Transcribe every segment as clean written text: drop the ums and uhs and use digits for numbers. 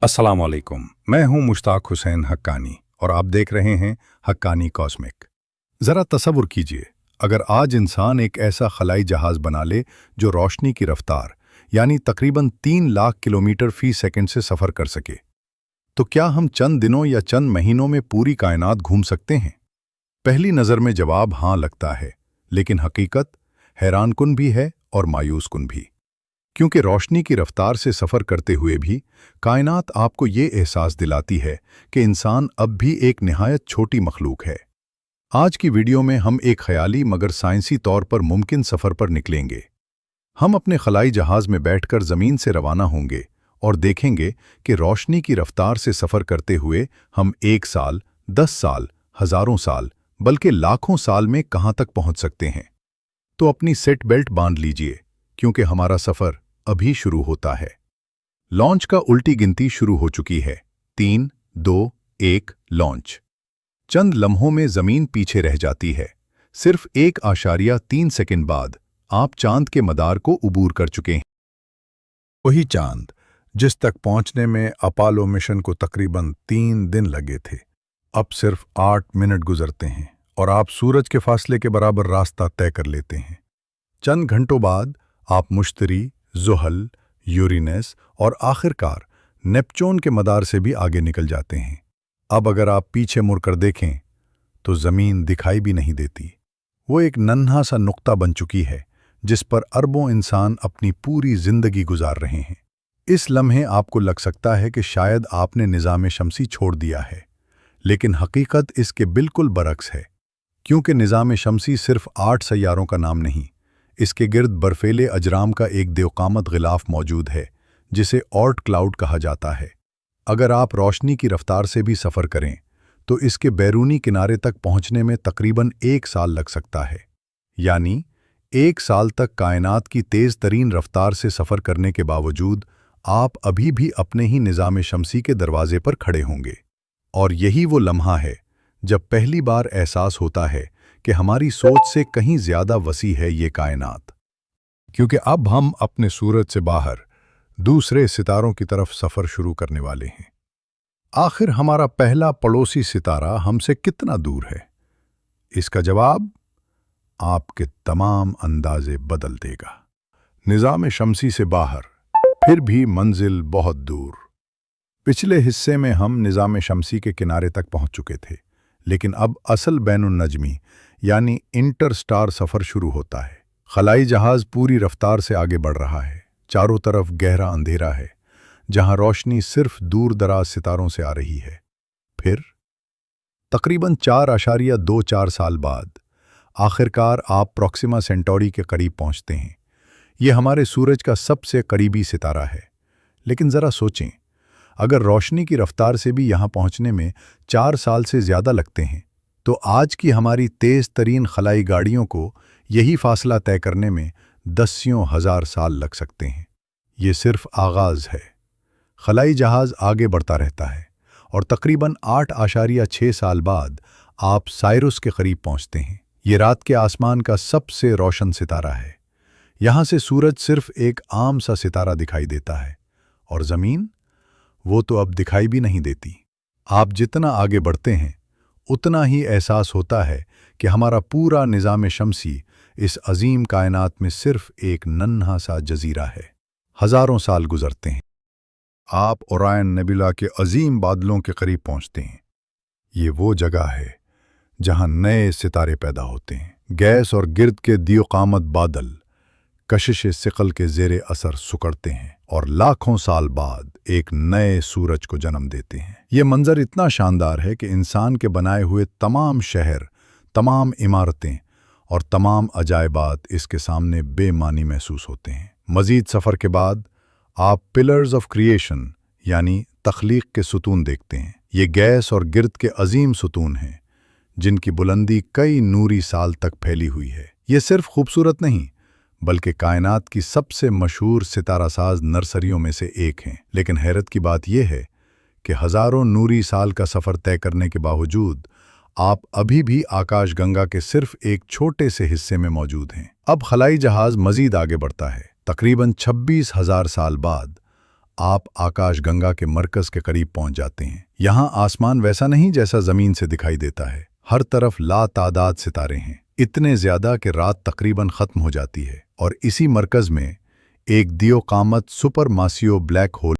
अस्सलाम वालेकुम। मैं हूं मुश्ताक हुसैन हक्कानी और आप देख रहे हैं हक्कानी कॉस्मिक। ज़रा तसव्वुर कीजिए, अगर आज इंसान एक ऐसा खलाई जहाज़ बना ले जो रोशनी की रफ्तार यानी तकरीबन 3 लाख किलोमीटर फी सेकंड से सफ़र कर सके, तो क्या हम चंद दिनों या चंद महीनों में पूरी कायनात घूम सकते हैं? पहली नज़र में जवाब हाँ लगता है, लेकिन हकीकत हैरानकुन भी है और मायूसकुन भी। क्योंकि रोशनी की रफ्तार से सफ़र करते हुए भी कायनात आपको ये एहसास दिलाती है कि इंसान अब भी एक निहायत छोटी मखलूक है। आज की वीडियो में हम एक ख्याली मगर साइंसी तौर पर मुमकिन सफ़र पर निकलेंगे। हम अपने खलाई जहाज़ में बैठकर ज़मीन से रवाना होंगे और देखेंगे कि रोशनी की रफ्तार से सफ़र करते हुए हम 1 साल, 10 साल, हज़ारों साल, बल्कि लाखों साल में कहाँ तक पहुँच सकते हैं। तो अपनी सीट बेल्ट बांध लीजिए, क्योंकि हमारा सफ़र अभी शुरू होता है। लॉन्च का उल्टी गिनती शुरू हो चुकी है। 3, 2, 1 लॉन्च। चंद लम्हों में ज़मीन पीछे रह जाती है। सिर्फ 1.3 सेकंड बाद आप चांद के मदार को उबूर कर चुके हैं। वही चांद जिस तक पहुंचने में अपोलो मिशन को तकरीबन 3 दिन लगे थे, अब सिर्फ 8 मिनट गुजरते हैं और आप सूरज के फासले के बराबर रास्ता तय कर लेते हैं। चंद घंटों बाद आप मुश्तरी, ज़ुहल, यूरेनस और आखिरकार नेपच्यून के मदार से भी आगे निकल जाते हैं। अब अगर आप पीछे मुड़कर देखें तो ज़मीन दिखाई भी नहीं देती। वो एक नन्हा सा नुक्ता बन चुकी है जिस पर अरबों इंसान अपनी पूरी जिंदगी गुजार रहे हैं। इस लम्हे आपको लग सकता है कि शायद आपने निज़ाम शमसी छोड़ दिया है, लेकिन हकीकत इसके बिल्कुल बरक्स है। क्योंकि निज़ाम शमसी सिर्फ 8 सैयारों का नाम नहीं, इसके गिर्द बर्फीले अजराम का एक देवकामत गिलाफ मौजूद है जिसे ऑर्ट क्लाउड कहा जाता है। अगर आप रोशनी की रफ्तार से भी सफ़र करें तो इसके बैरूनी किनारे तक पहुंचने में तकरीबन 1 साल लग सकता है। यानी 1 साल तक कायनात की तेज़ तरीन रफ्तार से सफ़र करने के बावजूद आप अभी भी अपने ही निज़ाम शमसी के दरवाजे पर खड़े होंगे। और यही वो लम्हा है जब पहली बार एहसास होता है कि हमारी सोच से कहीं ज़्यादा वसी है ये कायनात। क्योंकि अब हम अपने सूरज से बाहर दूसरे सितारों की तरफ सफ़र शुरू करने वाले हैं। आखिर हमारा पहला पड़ोसी सितारा हमसे कितना दूर है? इसका जवाब आपके तमाम अंदाजे बदल देगा। निज़ाम शमसी से बाहर, फिर भी मंजिल बहुत दूर। पिछले हिस्से में हम निज़ाम शमसी के किनारे तक पहुंच चुके थे, लेकिन अब असल बैनुन्नजमी यानी इंटरस्टार सफ़र शुरू होता है। खलाई जहाज़ पूरी रफ्तार से आगे बढ़ रहा है। चारों तरफ गहरा अंधेरा है, जहां रोशनी सिर्फ दूर दराज सितारों से आ रही है। फिर तकरीबन 4.24 साल बाद आखिरकार आप प्रॉक्सिमा सेंटोरी के करीब पहुंचते हैं। ये हमारे सूरज का सबसे करीबी सितारा है। लेकिन ज़रा सोचें, अगर रोशनी की रफ्तार से भी यहाँ पहुँचने में 4 साल से ज़्यादा लगते हैं, तो आज की हमारी तेज़ तरीन खलाई गाड़ियों को यही फासला तय करने में दसियों हज़ार साल लग सकते हैं। ये सिर्फ आगाज़ है। खलाई जहाज़ आगे बढ़ता रहता है और तकरीबन 8.6 साल बाद आप साइरस के करीब पहुँचते हैं। ये रात के आसमान का सबसे रोशन सितारा है। यहाँ से सूरज सिर्फ एक आम सा सितारा दिखाई देता है और ज़मीन, वो तो अब दिखाई भी नहीं देती। आप जितना आगे बढ़ते हैं उतना ही एहसास होता है कि हमारा पूरा निज़ाम शमसी इस अजीम कायनात में सिर्फ एक नन्हा सा जजीरा है। हज़ारों साल गुजरते हैं। आप ओरायन नेबुला के अजीम बादलों के करीब पहुंचते हैं। ये वो जगह है जहां नए सितारे पैदा होते हैं। गैस और गिर्द के दियोकामत बादल कशिश सिकल के ज़ेरे असर सुकड़ते हैं और लाखों साल बाद एक नए सूरज को जन्म देते हैं। ये मंजर इतना शानदार है कि इंसान के बनाए हुए तमाम शहर, तमाम इमारतें और तमाम अजायबात इसके सामने बेमानी महसूस होते हैं। मज़ीद सफ़र के बाद आप पिलर्स ऑफ क्रिएशन यानी तख्लीक के सुतून देखते हैं। ये गैस और गिर्द के अजीम सुतून हैं जिनकी बुलंदी कई नूरी साल तक फैली हुई है। ये सिर्फ खूबसूरत नहीं, बल्कि कायनात की सबसे मशहूर सितारासाज नर्सरियों में से एक हैं। लेकिन हैरत की बात यह है कि हज़ारों नूरी साल का सफ़र तय करने के बावजूद आप अभी भी आकाशगंगा के सिर्फ एक छोटे से हिस्से में मौजूद हैं। अब खलाई जहाज़ मज़ीद आगे बढ़ता है। तकरीबन 26,000 साल बाद आप आकाश गंगा के मरकज के करीब पहुंच जाते हैं। यहाँ आसमान वैसा नहीं जैसा जमीन से दिखाई देता है। हर तरफ लातादाद सितारे हैं, इतने ज्यादा कि रात तकरीबन खत्म हो जाती है। और इसी मरकज में एक दियो-कामत सुपर मासियो ब्लैक होल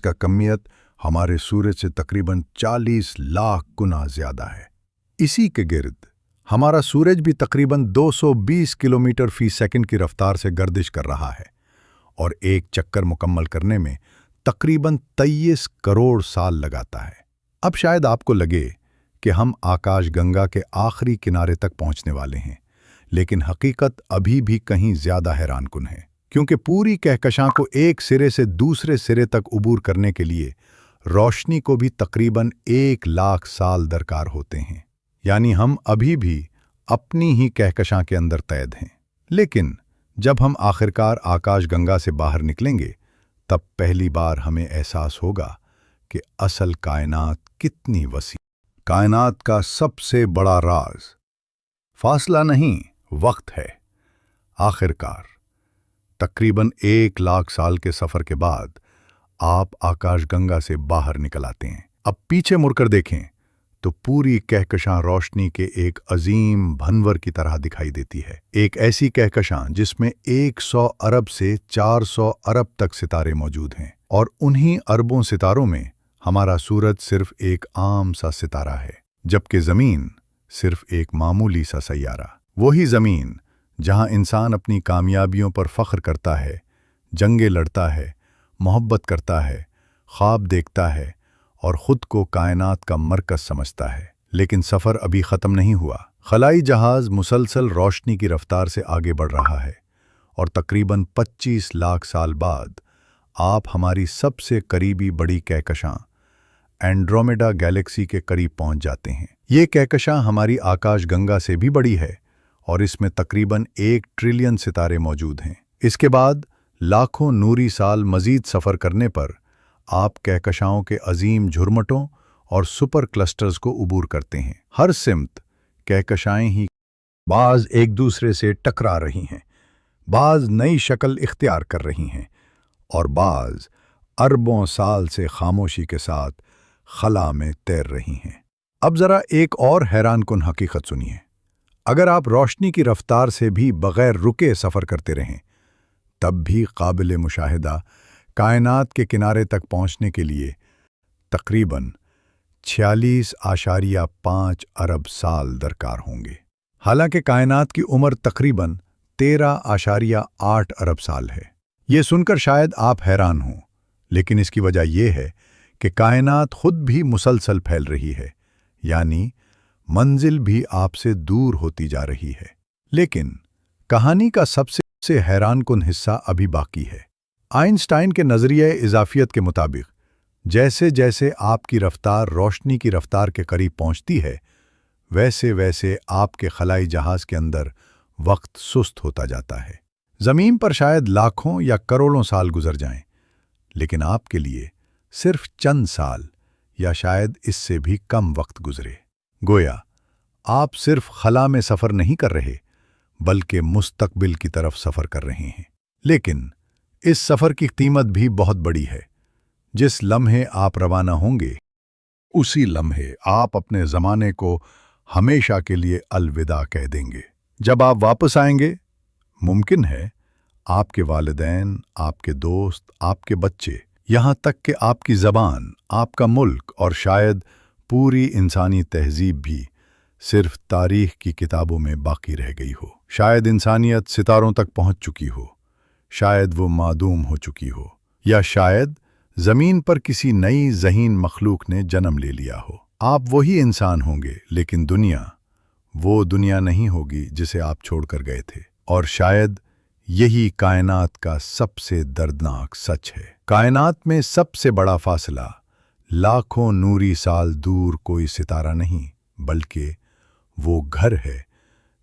का कमियत हमारे सूरज से तकरीबन 40 लाख गुना ज्यादा है। इसी के गिर्द हमारा सूरज भी तकरीबन 220 किलोमीटर फी सेकंड की रफ्तार से गर्दिश कर रहा है और एक चक्कर मुकम्मल करने में तकरीबन 23 करोड़ साल लगाता है। अब शायद आपको लगे कि हम आकाश गंगा के आखिरी किनारे तक पहुंचने वाले हैं, लेकिन हकीकत अभी भी कहीं ज्यादा हैरानकुन है, क्योंकि पूरी कहकशां को एक सिरे से दूसरे सिरे तक उबूर करने के लिए रोशनी को भी तकरीबन 1 लाख साल दरकार होते हैं। यानी हम अभी भी अपनी ही कहकशां के अंदर कैद हैं। लेकिन जब हम आखिरकार आकाश गंगा से बाहर निकलेंगे, तब पहली बार हमें एहसास होगा कि असल कायनात कितनी वसी। कायनात का सबसे बड़ा राज फासला नहीं, वक्त है। आखिरकार तकरीबन 1 लाख साल के सफर के बाद आप आकाशगंगा से बाहर निकल आते हैं। अब पीछे मुड़कर देखें तो पूरी कहकशां रोशनी के एक अजीम भंवर की तरह दिखाई देती है। एक ऐसी कहकशां जिसमें 100 अरब से 400 अरब तक सितारे मौजूद हैं, और उन्हीं अरबों सितारों में हमारा सूरज सिर्फ एक आम सा सितारा है, जबकि ज़मीन सिर्फ एक मामूली सा सैयारा। वही ज़मीन जहां इंसान अपनी कामयाबियों पर फख्र करता है, जंगें लड़ता है, मोहब्बत करता है, ख्वाब देखता है और ख़ुद को कायनात का मरकज़ समझता है। लेकिन सफ़र अभी ख़त्म नहीं हुआ। खलाई जहाज़ मुसलसल रोशनी की रफ्तार से आगे बढ़ रहा है और तकरीबन 25 लाख साल बाद आप हमारी सबसे करीबी बड़ी कहकशां एंड्रोमेडा गैलेक्सी के करीब पहुंच जाते हैं। ये कहकशां हमारी आकाश गंगा से भी बड़ी है और इसमें तकरीबन 1 ट्रिलियन सितारे मौजूद हैं। इसके बाद लाखों नूरी साल मज़ीद सफ़र करने पर आप कहकशाओं के अजीम झुरमटों और सुपर क्लस्टर्स को उबूर करते हैं। हर सिमत कहकशाएं ही बाज़ एक दूसरे से टकरा रही हैं, बाज़ नई शक्ल इख्तियार कर रही हैं और बाज़ अरबों साल से खामोशी के साथ खला में तैर रही हैं। अब ज़रा एक और हैरानकुन हकीकत सुनिए। अगर आप रोशनी की रफ्तार से भी बग़ैर रुके सफ़र करते रहें, तब भी काबिल मुशाहिदा कायनात के किनारे तक पहुंचने के लिए तकरीबन 46.5 अरब साल दरकार होंगे। हालांकि कायनात की उम्र तकरीबन 13.8 अरब साल है। ये सुनकर शायद आप हैरान हों, लेकिन इसकी वजह यह है कि कायनात खुद भी मुसलसल फैल रही है, यानी मंजिल भी आपसे दूर होती जा रही है। लेकिन कहानी का सबसे हैरानकुन हिस्सा अभी बाकी है। आइंस्टाइन के नज़रिए इजाफियत के मुताबिक जैसे जैसे आपकी रफ्तार रोशनी की रफ्तार के करीब पहुंचती है, वैसे वैसे आपके खलाई जहाज़ के अंदर वक्त सुस्त होता जाता है। ज़मीन पर शायद लाखों या करोड़ों साल गुजर जाएं, लेकिन आपके लिए सिर्फ चंद साल या शायद इससे भी कम वक्त गुजरे। गोया आप सिर्फ खला में सफ़र नहीं कर रहे, बल्कि मुस्तकबिल की तरफ सफ़र कर रहे हैं। लेकिन इस सफ़र की कीमत भी बहुत बड़ी है। जिस लम्हे आप रवाना होंगे, उसी लम्हे आप अपने ज़माने को हमेशा के लिए अलविदा कह देंगे। जब आप वापस आएंगे, मुमकिन है आपके वालिदैन, आपके दोस्त, आपके बच्चे, यहाँ तक कि आपकी ज़बान, आपका मुल्क और शायद पूरी इंसानी तहज़ीब भी सिर्फ तारीख़ की किताबों में बाकी रह गई हो। शायद इंसानियत सितारों तक पहुँच चुकी हो, शायद वो मादूम हो चुकी हो, या शायद ज़मीन पर किसी नई ज़हीन मखलूक ने जन्म ले लिया हो। आप वही इंसान होंगे, लेकिन दुनिया वो दुनिया नहीं होगी जिसे आप छोड़कर गए थे। और शायद यही कायनात का सबसे दर्दनाक सच है। कायनात में सबसे बड़ा फासला लाखों नूरी साल दूर कोई सितारा नहीं, बल्कि वो घर है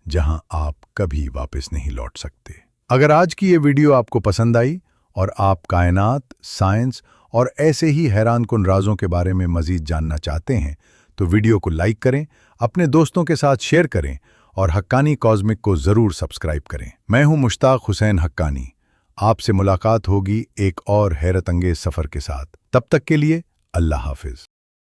जहां आप कभी वापस नहीं लौट सकते। अगर आज की ये वीडियो आपको पसंद आई और आप कायनात, साइंस और ऐसे ही हैरानकुन राजों के बारे में मज़ीद जानना चाहते हैं, तो वीडियो को लाइक करें, अपने दोस्तों के साथ शेयर करें और हक्कानी कॉस्मिक को ज़रूर सब्सक्राइब करें। मैं हूं मुश्ताक हुसैन हक्कानी। آپ سے ملاقات ہوگی ایک اور حیرت انگیز سفر کے ساتھ۔ تب تک کے لیے اللہ حافظ۔